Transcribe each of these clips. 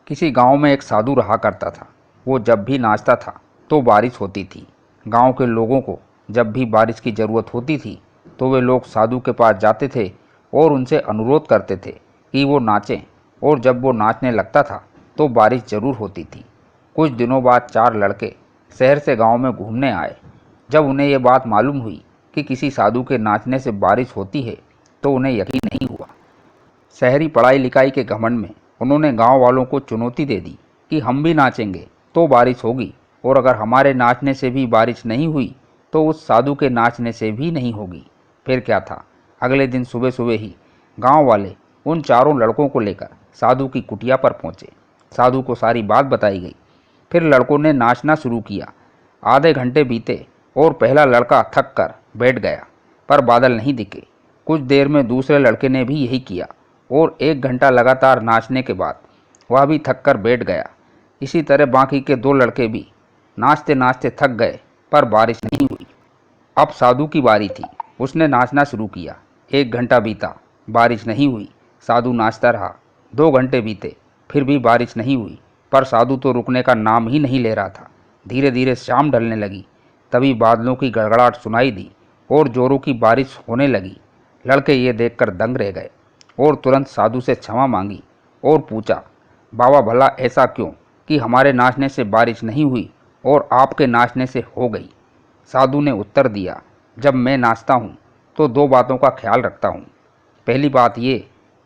किसी गांव में एक साधु रहा करता था। वो जब भी नाचता था तो बारिश होती थी। गांव के लोगों को जब भी बारिश की ज़रूरत होती थी तो वे लोग साधु के पास जाते थे और उनसे अनुरोध करते थे कि वो नाचें, और जब वो नाचने लगता था तो बारिश ज़रूर होती थी। कुछ दिनों बाद 4 लड़के शहर से गांव में घूमने आए। जब उन्हें ये बात मालूम हुई कि किसी साधु के नाचने से बारिश होती है तो उन्हें यकीन नहीं हुआ। शहरी पढ़ाई लिखाई के घमंड में उन्होंने गांव वालों को चुनौती दे दी कि हम भी नाचेंगे तो बारिश होगी, और अगर हमारे नाचने से भी बारिश नहीं हुई तो उस साधु के नाचने से भी नहीं होगी। फिर क्या था, अगले दिन सुबह सुबह ही गांव वाले उन चारों लड़कों को लेकर साधु की कुटिया पर पहुंचे। साधु को सारी बात बताई गई। फिर लड़कों ने नाचना शुरू किया। आधे घंटे बीते और पहला लड़का थक कर बैठ गया, पर बादल नहीं दिखे। कुछ देर में दूसरे लड़के ने भी यही किया, और 1 घंटा लगातार नाचने के बाद वह भी थक कर बैठ गया। इसी तरह बाकी के 2 लड़के भी नाचते नाचते थक गए, पर बारिश नहीं हुई। अब साधु की बारी थी। उसने नाचना शुरू किया। 1 घंटा बीता, बारिश नहीं हुई। साधु नाचता रहा। 2 घंटे बीते, फिर भी बारिश नहीं हुई, पर साधु तो रुकने का नाम ही नहीं ले रहा था। धीरे धीरे शाम ढलने लगी। तभी बादलों की गड़गड़ाहट सुनाई दी और जोरों की बारिश होने लगी। लड़के ये देखकर दंग रह गए और तुरंत साधु से क्षमा मांगी और पूछा, बाबा भला ऐसा क्यों कि हमारे नाचने से बारिश नहीं हुई और आपके नाचने से हो गई? साधु ने उत्तर दिया, जब मैं नाचता हूँ तो 2 बातों का ख्याल रखता हूँ। पहली बात ये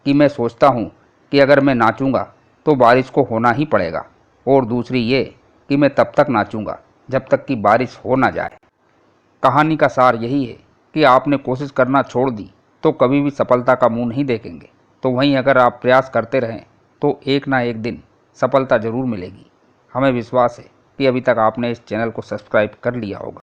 कि मैं सोचता हूँ कि अगर मैं नाचूंगा तो बारिश को होना ही पड़ेगा, और दूसरी ये कि मैं तब तक नाचूंगा जब तक कि बारिश हो ना जाए। कहानी का सार यही है कि आपने कोशिश करना छोड़ दी तो कभी भी सफलता का मुंह नहीं देखेंगे। तो वहीं अगर आप प्रयास करते रहें तो एक ना एक दिन सफलता ज़रूर मिलेगी। हमें विश्वास है कि अभी तक आपने इस चैनल को सब्सक्राइब कर लिया होगा।